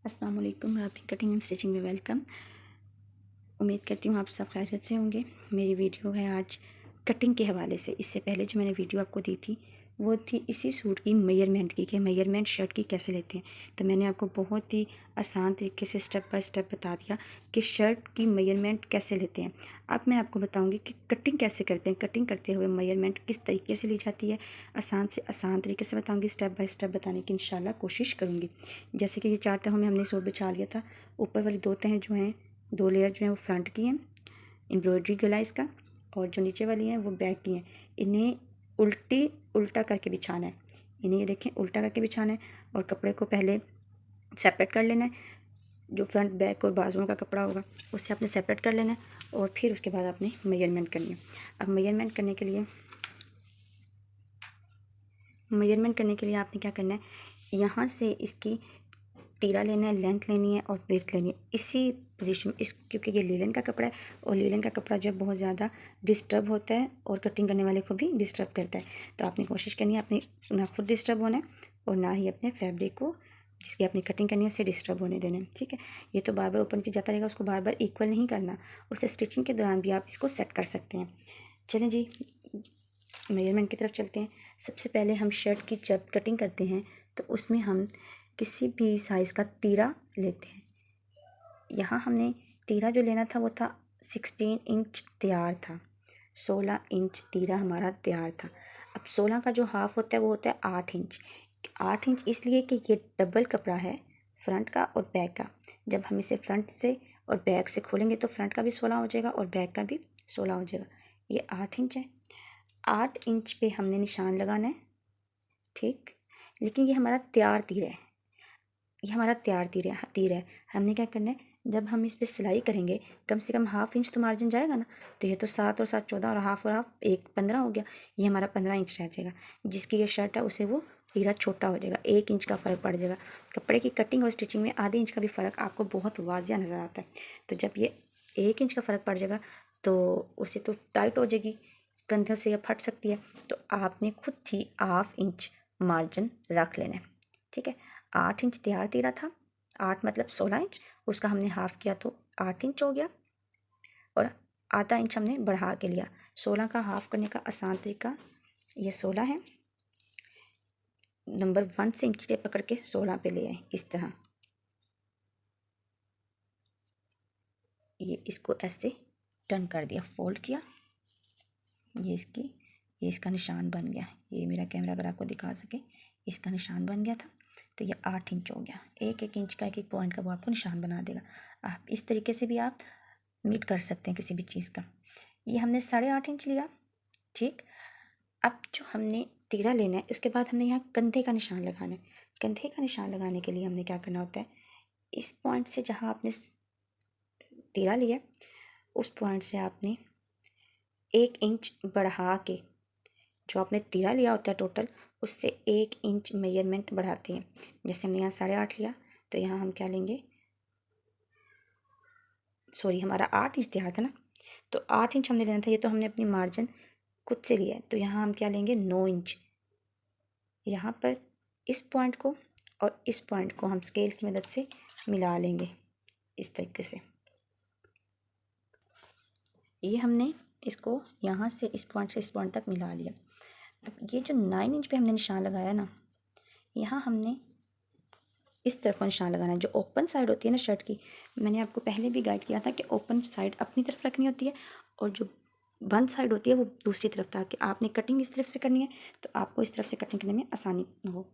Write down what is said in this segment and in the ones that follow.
अस्सलाम वालेकुम, आपकी कटिंग एंड स्टिचिंग में वेलकम। उम्मीद करती हूँ आप सब खैरियत से होंगे। मेरी वीडियो है आज कटिंग के हवाले से। इससे पहले जो मैंने वीडियो आपको दी थी वो थी इसी सूट की मेजरमेंट की, कि मेजरमेंट शर्ट की कैसे लेते हैं। तो मैंने आपको बहुत ही आसान तरीके से स्टेप बाय स्टेप बता दिया कि शर्ट की मेजरमेंट कैसे लेते हैं। अब मैं आपको बताऊंगी कि कटिंग कैसे करते हैं। कटिंग करते हुए मेजरमेंट किस तरीके से ली जाती है, आसान से आसान तरीके से बताऊंगी। स्टेप बाय स्टेप बताने की इंशाल्लाह कोशिश करूँगी। जैसे कि ये 4 तहों में हमने सूट बिछा लिया था। ऊपर वाली 2 तहें जो हैं, 2 लेयर जो हैं वो फ्रंट की हैं, एम्ब्रॉयडरी गला इसका, और जो नीचे वाली हैं वो बैक की हैं। इन्हें उल्टा करके बिछाना है। इन्हें ये देखें उल्टा करके बिछाना है और कपड़े को पहले सेपरेट कर लेना है। जो फ्रंट बैक और बाजुओं का कपड़ा होगा उससे आपने सेपरेट कर लेना है और फिर उसके बाद आपने मेजरमेंट करनी है। अब मेजरमेंट करने के लिए आपने क्या करना है, यहाँ से इसकी तीरा लेना है, लेंथ लेनी है और विड्थ लेनी है इसी पोजीशन क्योंकि ये लीलन का कपड़ा है और लीलन का कपड़ा जब बहुत ज़्यादा डिस्टर्ब होता है और कटिंग करने वाले को भी डिस्टर्ब करता है। तो आपने कोशिश करनी है अपनी ना खुद डिस्टर्ब होना है और ना ही अपने फैब्रिक को जिसकी आपने कटिंग करनी है उससे डिस्टर्ब होने देना है। ठीक है, ये तो बार बार ऊपर नीचे जाता रहेगा, उसको बार बार इक्वल नहीं करना। उससे स्टिचिंग के दौरान भी आप इसको सेट कर सकते हैं। चलें जी, मेजरमेंट की तरफ चलते हैं। सबसे पहले हम शर्ट की जब कटिंग करते हैं तो उसमें हम किसी भी साइज़ का तीरा लेते हैं। यहाँ हमने तीरा जो लेना था वो था 16 इंच तैयार था, 16 इंच तीरा हमारा तैयार था। अब 16 का जो हाफ़ होता है वो होता है 8 इंच। 8 इंच इसलिए कि ये डबल कपड़ा है, फ्रंट का और बैक का। जब हम इसे फ्रंट से और बैक से खोलेंगे तो फ्रंट का भी 16 हो जाएगा और बैक का भी 16 हो जाएगा। ये 8 इंच है। 8 इंच पे हमने निशान लगाना है। ठीक, लेकिन ये हमारा तैयार तीर है, ये हमारा तैयार तीर है। हमने क्या करना है, जब हम इस पर सिलाई करेंगे कम से कम 1/2 इंच तो मार्जिन जाएगा ना। तो ये तो 7 और 7 14 और हाफ एक 15 हो गया। ये हमारा 15 इंच रह जाएगा। जिसकी ये शर्ट है उसे वो तीरा छोटा हो जाएगा, 1 इंच का फ़र्क पड़ जाएगा। कपड़े की कटिंग और स्टिचिंग में आधे इंच का भी फ़र्क आपको बहुत वाजिया नज़र आता है। तो जब ये 1 इंच का फ़र्क पड़ जाएगा तो उसे तो टाइट हो जाएगी, कंधे से या फट सकती है। तो आपने खुद ही 1/2 इंच मार्जिन रख लेना है। ठीक है, 8 इंच तैयार तीरा था, 8 मतलब 16 इंच, उसका हमने हाफ़ किया तो 8 इंच हो गया और आधा इंच हमने बढ़ा के लिया। 16 का हाफ़ करने का आसान तरीका ये 16 है। नंबर 1 से इंच टेप पकड़ के 16 पे ले आए इस तरह। ये इसको ऐसे टर्न कर दिया, फोल्ड किया। ये इसका निशान बन गया। ये मेरा कैमरा अगर आपको दिखा सके, इसका निशान बन गया था। तो ये 8 इंच हो गया। एक एक इंच का एक एक पॉइंट का वो आपको निशान बना देगा। आप इस तरीके से भी आप मीट कर सकते हैं किसी भी चीज़ का। ये हमने 8.5 इंच लिया। ठीक, अब जो हमने तीरा लेना है उसके बाद हमने यहाँ कंधे का निशान लगाना है। कंधे का निशान लगाने के लिए हमने क्या करना होता है, इस पॉइंट से जहाँ आपने तीरा लिया उस पॉइंट से आपने 1 इंच बढ़ा के, जो आपने तीरा लिया होता है टोटल उससे 1 इंच मेजरमेंट बढ़ाते हैं। जैसे हमने यहाँ 8.5 लिया तो यहाँ हम क्या लेंगे, सॉरी हमारा 8 इंच तैयार था ना, तो 8 इंच हमने लेना था। ये तो हमने अपनी मार्जिन खुद से लिया है। तो यहाँ हम क्या लेंगे, 9 इंच। यहाँ पर इस पॉइंट को और इस पॉइंट को हम स्केल की मदद से मिला लेंगे इस तरीके से। ये हमने इसको यहाँ से इस पॉइंट से इस पॉइंट तक मिला लिया। अब ये जो 9 इंच पे हमने निशान लगाया ना, यहाँ हमने इस तरफ का निशान लगाना है। जो ओपन साइड होती है ना शर्ट की, मैंने आपको पहले भी गाइड किया था कि ओपन साइड अपनी तरफ रखनी होती है और जो बंद साइड होती है वो दूसरी तरफ, ताकि आपने कटिंग इस तरफ से करनी है तो आपको इस तरफ से कटिंग करने में आसानी हो।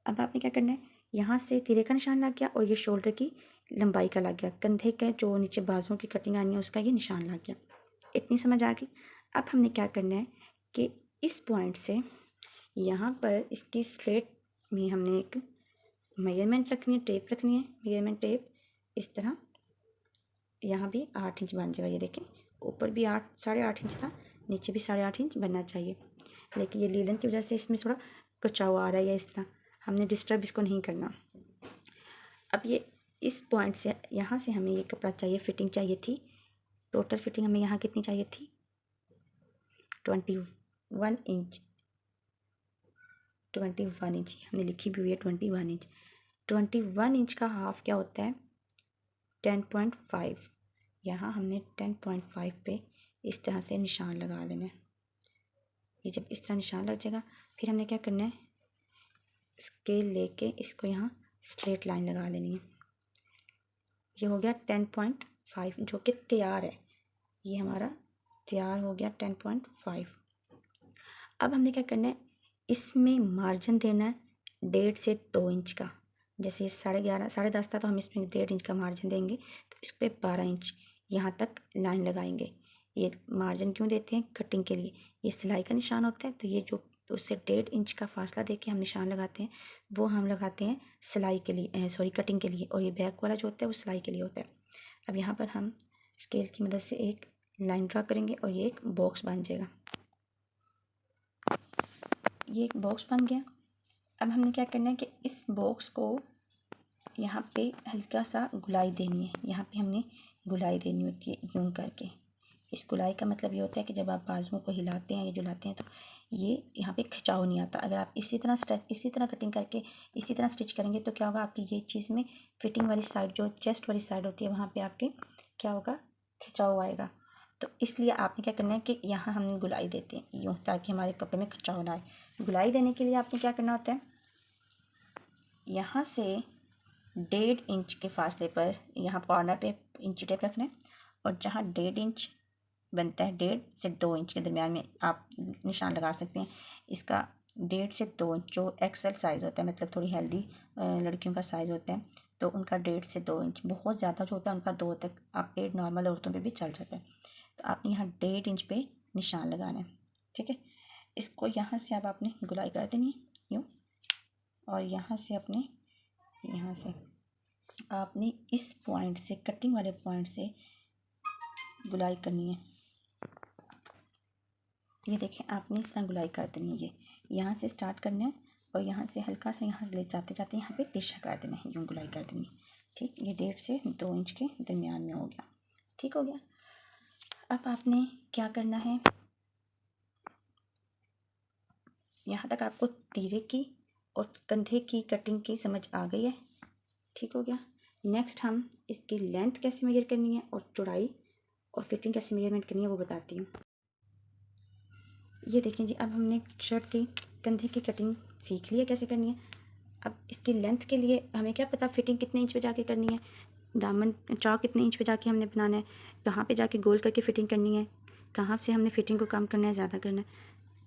अब आपने क्या करना है, यहाँ से तीरे का निशान लग गया और ये शोल्डर की लंबाई का लग गया, कंधे के जो नीचे बाजुओं की कटिंग आनी है उसका ये निशान लग गया। इतनी समझ आ गई। अब हमने क्या करना है कि इस पॉइंट से यहाँ पर इसकी स्ट्रेट में हमने एक मेजरमेंट रखनी है, टेप रखनी है, मेजरमेंट टेप इस तरह। यहाँ भी 8 इंच बन जाएगा। ये देखें ऊपर भी 8.5 इंच था, नीचे भी 8.5 इंच बनना चाहिए। लेकिन ये लीलन की वजह से इसमें थोड़ा कचाव आ रहा है या इस तरह, हमने डिस्टर्ब इसको नहीं करना। अब ये इस पॉइंट से यहाँ से हमें ये कपड़ा चाहिए, फिटिंग चाहिए थी। टोटल फिटिंग हमें यहाँ कितनी चाहिए थी, 21 इंच। 21 इंच हमने लिखी भी हुई है, 21 इंच। 21 इंच का हाफ क्या होता है 10.5। यहाँ हमने 10.5 पे इस तरह से निशान लगा देना है। ये जब इस तरह निशान लग जाएगा फिर हमने क्या करना है, स्केल लेके इसको यहाँ स्ट्रेट लाइन लगा देनी है। ये हो गया 10.5 जो कि तैयार है, ये हमारा तैयार हो गया 10.5। अब हमने क्या करना है, इसमें मार्जिन देना है 1.5 से 2 इंच का। जैसे ये 11.5 10.5 था तो हम इसमें 1.5 इंच का मार्जिन देंगे, तो इस पर 12 इंच यहाँ तक लाइन लगाएंगे। ये मार्जिन क्यों देते हैं, कटिंग के लिए। ये सिलाई का निशान होता है, तो ये जो उससे 1.5 इंच का फासला देके हम निशान लगाते हैं वो हम लगाते हैं सिलाई के लिए, सॉरी कटिंग के लिए। और ये बैक वाला जो होता है वो सिलाई के लिए होता है। अब यहाँ पर हम स्केल की मदद से एक लाइन ड्रा करेंगे और ये एक बॉक्स बन जाएगा। ये एक बॉक्स बन गया। अब हमने क्या करना है कि इस बॉक्स को यहाँ पे हल्का सा गुलाई देनी है। यहाँ पे हमने गुलाई देनी होती है यूं करके। इस गुलाई का मतलब ये होता है कि जब आप बाजुओं को हिलाते हैं या झुलाते हैं तो ये यहाँ पे खिंचाव नहीं आता। अगर आप इसी तरह कटिंग करके इसी तरह स्टिच करेंगे तो क्या होगा, आपकी ये चीज़ में फिटिंग वाली साइड जो चेस्ट वाली साइड होती है वहाँ पे आपके क्या होगा, खिंचाव आएगा। तो इसलिए आपने क्या करना है कि यहाँ हम गुलाई देते हैं यूँ, ताकि हमारे कपड़े में खिंचाव ना आए। गुलाई देने के लिए आपने क्या करना होता है, यहाँ से 1.5 इंच के फासले पर यहाँ कॉर्नर पे इंची टेप रखना है, और जहाँ 1.5 इंच बनता है 1.5 से 2 इंच के दरमियान में आप निशान लगा सकते हैं। इसका 1.5 से 2 इंच जो एक्सेल साइज़ होता है, मतलब थोड़ी हेल्दी लड़कियों का साइज़ होता है, तो उनका 1.5 से 2 इंच, बहुत ज़्यादा जो होता है उनका 2 तक, आप 1.5 नॉर्मल औरतों पे भी चल जाता है। तो आपने यहाँ 1.5 इंच पे निशान लगाना है, ठीक है। इसको यहाँ से अब आपने गुलाई कर देनी है यूँ, और यहाँ से आपने इस पॉइंट से, कटिंग वाले पॉइंट से गुलाई करनी है। ये देखें, आपने इस तरह गुलाई कर देनी है। ये यहाँ से स्टार्ट करना है और यहाँ से हल्का सा यहाँ से ले जाते जाते यहाँ पे तिरछा कर देना है, यूँ गुलाई कर देनी है, ठीक। ये 1.5 से 2 इंच के दरमियान में हो गया, ठीक हो गया। अब आपने क्या करना है, यहाँ तक आपको तीरे की और कंधे की कटिंग की समझ आ गई है, ठीक हो गया। नेक्स्ट हम इसकी लेंथ कैसे मेजर करनी है और चौड़ाई और फिटिंग कैसे मेजरमेंट करनी है वो बताती हूँ। ये देखें जी, अब हमने शर्ट की कंधे की कटिंग सीख ली है कैसे करनी है। अब इसकी लेंथ के लिए हमें क्या पता फिटिंग कितने इंच पे जाके करनी है, दामन चौक कितने इंच पे जाके हमने बनाना है, कहाँ पे जाके गोल करके फिटिंग करनी है, कहाँ से हमने फिटिंग को कम करना है, ज़्यादा करना है,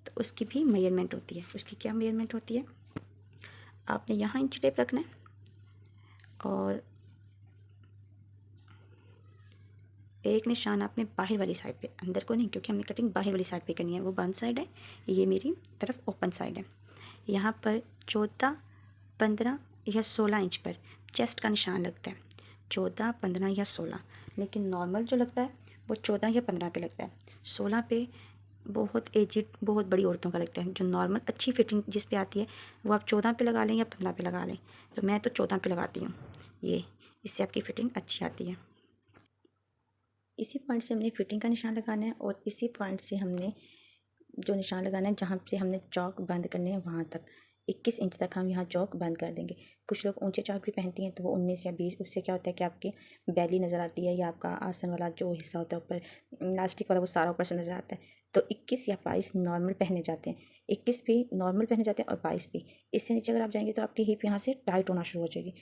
तो उसकी भी मेजरमेंट होती है। उसकी क्या मेजरमेंट होती है, आपने यहाँ इंच टेप रखना है और एक निशान आपने बाहर वाली साइड पे, अंदर को नहीं, क्योंकि हमने कटिंग बाहर वाली साइड पे करनी है, वो बंद साइड है, ये मेरी तरफ ओपन साइड है। यहाँ पर 14, 15 या 16 इंच पर चेस्ट का निशान लगता है, 14, 15 या 16। लेकिन नॉर्मल जो लगता है वो 14 या 15 पे लगता है। 16 पे बहुत एजिड, बहुत बड़ी औरतों का लगता है। जो नॉर्मल अच्छी फिटिंग जिस पे आती है वो आप 14 पे लगा लें या 15 पे लगा लें, तो मैं तो 14 पे लगाती हूँ, ये इससे आपकी फ़िटिंग अच्छी आती है। इसी पॉइंट से हमने फिटिंग का निशान लगाना है और इसी पॉइंट से हमने जो निशान लगाना है, जहाँ से हमने चौक बंद करने हैं वहाँ तक 21 इंच तक हम यहाँ चौक बंद कर देंगे। कुछ लोग ऊंचे चौक भी पहनती हैं तो वो 19 या 20, उससे क्या होता है कि आपकी बैली नज़र आती है या आपका आसन वाला जो हिस्सा होता है ऊपर इलास्टिक वाला वो सारा ऊपर से नज़र आता है। तो 21 या 22 नॉर्मल पहने जाते हैं, 21 भी नॉर्मल पहने जाते हैं और 22 भी। इससे नीचे अगर आप जाएंगे तो आपकी हिप यहाँ से टाइट होना शुरू हो जाएगी।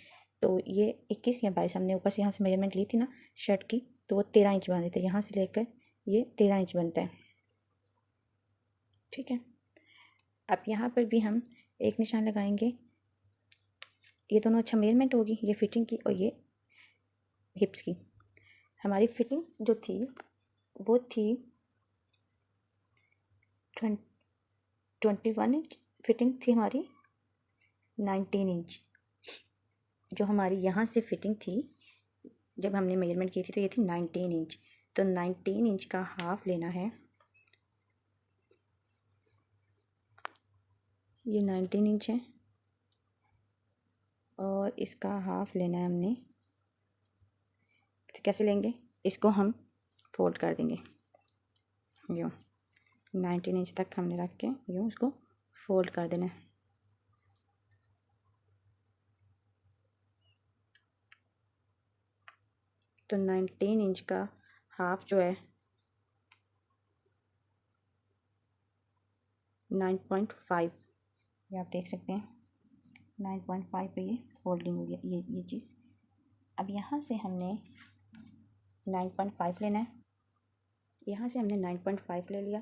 तो ये 21 या 22 हमने ऊपर से यहाँ से मेजरमेंट ली थी ना शर्ट की, तो वो 13 इंच बन थे, यहाँ से लेकर ये 13 इंच बनता है, ठीक है। अब यहाँ पर भी हम एक निशान लगाएंगे, ये दोनों अच्छा मेजरमेंट होगी, ये फिटिंग की और ये हिप्स की। हमारी फिटिंग जो थी वो थी 21 इंच, फिटिंग थी हमारी 19 इंच। जो हमारी यहाँ से फिटिंग थी जब हमने मेजरमेंट की थी तो ये थी 19 इंच। तो 19 इंच का हाफ लेना है, ये 19 इंच है और इसका हाफ लेना है हमने। तो कैसे लेंगे, इसको हम फोल्ड कर देंगे यूँ, 19 इंच तक हमने रख के यूँ इसको फोल्ड कर देना है। तो 19 इंच का हाफ जो है 9.5, ये आप देख सकते हैं 9.5 पे ये फोल्डिंग हो गया ये चीज़। अब यहाँ से हमने 9.5 लेना है, यहाँ से हमने 9.5 ले लिया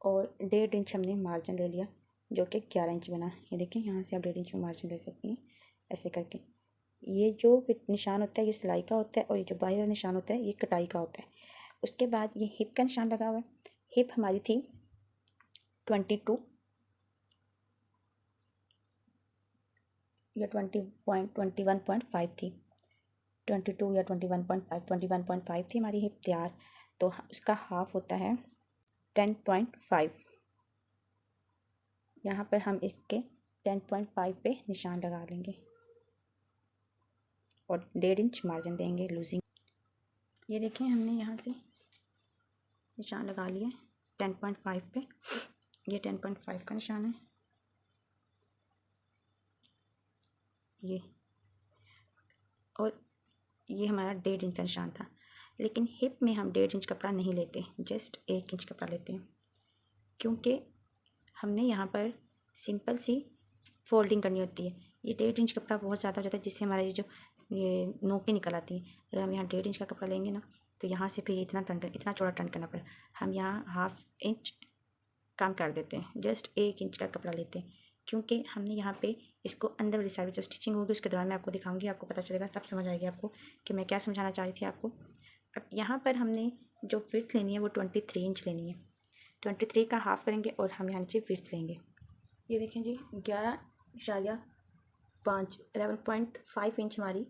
और 1.5 इंच हमने मार्जिन ले लिया जो कि 11 इंच बना। ये देखें यहाँ से आप 1.5 इंच मार्जिन ले सकती हैं ऐसे करके। ये जो निशान होता है ये सिलाई का होता है और ये जो बाहर वाला निशान होता है ये कटाई का होता है। उसके बाद ये हिप का निशान लगा हुआ है। हिप हमारी थी 22 या 21.5 थी, 22 या 21.5 थी हमारी हिप तैयार। तो उसका हाफ होता है 10.5। यहाँ पर हम इसके 10.5 पे निशान लगा लेंगे और 1.5 इंच मार्जिन देंगे लूजिंग। ये देखें हमने यहाँ से निशान लगा लिया 10.5 पे। ये 10.5 का निशान है ये, और ये हमारा 1.5 इंच का निशान था। लेकिन हिप में हम 1.5 इंच कपड़ा नहीं लेते, जस्ट 1 इंच कपड़ा लेते हैं, क्योंकि हमने यहाँ पर सिंपल सी फोल्डिंग करनी होती है। ये 1.5 इंच कपड़ा बहुत ज़्यादा हो जाता है, जिससे हमारा ये जो ये नोकें निकल आती हैं। अगर हम यहाँ 1.5 इंच का कपड़ा लेंगे ना तो यहाँ से फिर इतना चौड़ा टर्न करना पड़ेगा। हम यहाँ हाफ इंच कम कर देते हैं, जस्ट 1 इंच का कपड़ा लेते हैं, क्योंकि हमने यहाँ पे इसको अंदर वाली साइड जो स्टिचिंग होगी उसके दौरान मैं आपको दिखाऊंगी, आपको पता चलेगा, तब समझ आएगी आपको कि मैं क्या समझाना चाह रही थी आपको। अब यहाँ पर हमने जो विड्थ लेनी है वो 23 इंच लेनी है। 23 का हाफ करेंगे और हम यहाँ नीचे विड्थ लेंगे। ये देखें जी 11.5 इंच हमारी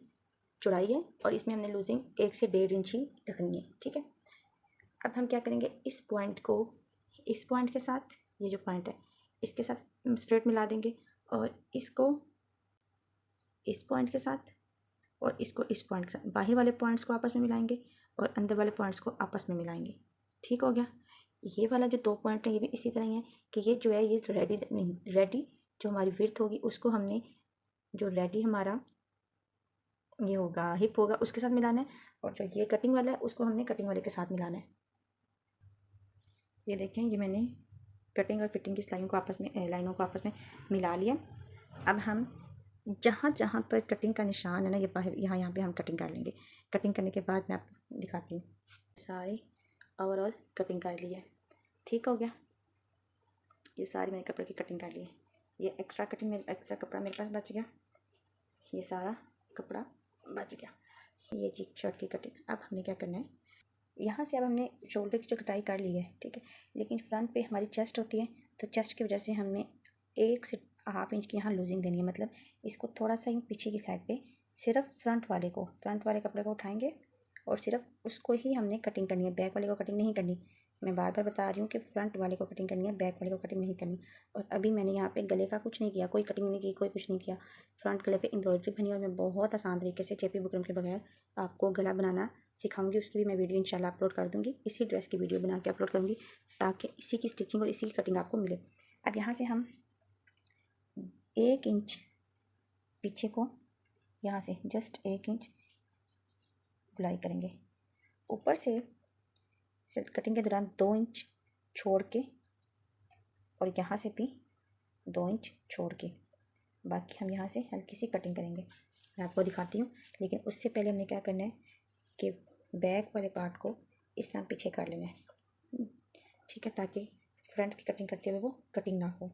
चौड़ाई है और इसमें हमने लूजिंग 1 से 1.5 इंच ही रखनी है, ठीक है। अब हम क्या करेंगे, इस पॉइंट को इस पॉइंट के साथ, ये जो पॉइंट है इसके साथ स्ट्रेट मिला देंगे और इसको इस पॉइंट के साथ और इसको इस पॉइंट के साथ, बाहर वाले पॉइंट्स को आपस में मिलाएंगे और अंदर वाले पॉइंट्स को आपस में मिलाएंगे। ठीक हो गया। ये वाला जो 2 पॉइंट है ये भी इसी तरह ही है कि ये जो है ये रेडी जो हमारी विड्थ होगी उसको हमने जो रेडी हमारा ये होगा हिप होगा उसके साथ मिलाना है, और जो ये कटिंग वाला है उसको हमने कटिंग वाले के साथ मिलाना है। ये देखें ये मैंने कटिंग और फिटिंग की लाइनों को आपस में मिला लिया। अब हम जहाँ जहाँ पर कटिंग का निशान है ना ये बाहर यहाँ पे हम कटिंग कर लेंगे। कटिंग करने के बाद मैं आपको दिखाती हूँ। सारी ओवरऑल कटिंग कर ली है, ठीक हो गया। ये सारी मैंने कपड़े की कटिंग कर ली है। ये एक्स्ट्रा कपड़ा मेरे पास बच गया, ये सारा कपड़ा बच गया। ये जी शर्ट की कटिंग। अब हमने क्या करना है, यहाँ से अब हमने शोल्डर की जो कटाई कर ली है, ठीक है, लेकिन फ्रंट पे हमारी चेस्ट होती है तो चेस्ट की वजह से हमने 1 से हाफ इंच की यहाँ लूजिंग देनी है। मतलब इसको थोड़ा सा ही पीछे की साइड पे सिर्फ फ्रंट वाले कपड़े को उठाएंगे और सिर्फ उसको ही हमने कटिंग करनी है, बैक वाले को कटिंग नहीं करनी। मैं बार बार बता रही हूँ कि फ्रंट वाले को कटिंग करनी है, बैक वाले को कटिंग नहीं करनी। और अभी मैंने यहाँ पे गले का कुछ नहीं किया, कोई कटिंग नहीं की, कोई कुछ नहीं किया। फ्रंट गले पे एम्ब्रॉयडरी बनी और मैं बहुत आसान तरीके से चेपी बुकरम के बगैर आपको गला बनाना सिखाऊंगी। उसकी भी मैं वीडियो इंशाल्लाह अपलोड कर दूँगी, इसी ड्रेस की वीडियो बना के अपलोड करूँगी ताकि इसी की स्टिचिंग और इसी की कटिंग आपको मिले। अब यहाँ से हम 1 इंच पीछे को यहाँ से जस्ट 1 इंच गुलाई करेंगे। ऊपर से कटिंग के दौरान 2 इंच छोड़ के और यहाँ से भी 2 इंच छोड़ के, बाकी हम यहाँ से हल्की सी कटिंग करेंगे। मैं आपको दिखाती हूँ, लेकिन उससे पहले हमने क्या करना है कि बैक वाले पार्ट को इस तरह पीछे कर लेना है, ठीक है, ताकि फ्रंट की कटिंग करते हुए वो कटिंग ना हो।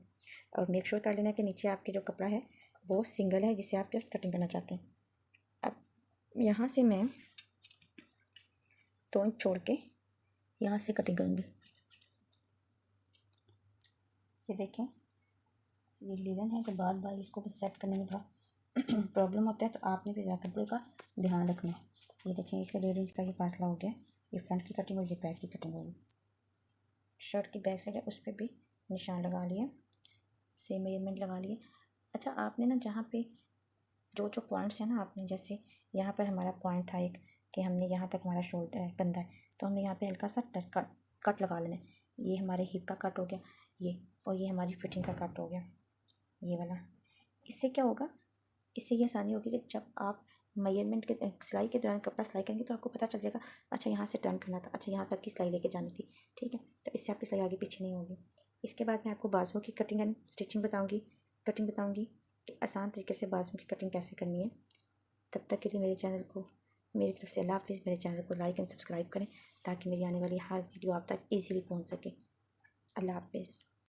और मेक श्योर कर लेना कि नीचे आपके जो कपड़ा है वो सिंगल है जिसे आप जस्ट कटिंग करना चाहते हैं। अब यहाँ से मैं 2 इंच छोड़ के यहाँ से कटिंग करूँगी। ये देखें ये लीलन है तो बार बार इसको सेट करने में थोड़ा प्रॉब्लम होता है, तो आपने भी ज़्यादा कपड़े का ध्यान रखना है। ये देखें 1 से 1.5 इंच का ये फासला हो गया। ये फ्रंट की कटिंग और ये बैक की कटिंग होगी। शर्ट की बैक साइड है उस पर भी निशान लगा लिए, सेम मेजरमेंट लगा लिए। अच्छा आपने ना जहाँ पे जो पॉइंट्स हैं ना, आपने जैसे यहाँ पर हमारा पॉइंट था एक कि हमने यहाँ तक हमारा शोल्डर कंधा है तो हमने यहाँ पे हल्का सा कट लगा लेना है। ये हमारे हिप का कट हो गया ये, और ये हमारी फिटिंग का कट हो गया ये वाला। इससे क्या होगा, इससे ये आसानी होगी कि जब आप मेजरमेंट के सिलाई के दौरान कपड़ा सिलाई करेंगे तो आपको पता चल जाएगा, अच्छा यहाँ से टर्न करना था, अच्छा यहाँ तक की सिलाई लेके जानी थी, ठीक है। तो इससे आपकी सिलाई आगे पीछे नहीं होगी। इसके बाद मैं आपको बाजुओं की कटिंग एंड स्टिचिंग बताऊँगी, कि आसान तरीके से बाजुओं की कटिंग कैसे करनी है। तब तक के लिए मेरे चैनल को, मेरी तरफ से अल्लाह हाफ़िज़। मेरे चैनल को लाइक एंड सब्सक्राइब करें ताकि मेरी आने वाली हर वीडियो आप तक ईज़िली पहुँच सके। अल्लाह हाफ़िज़।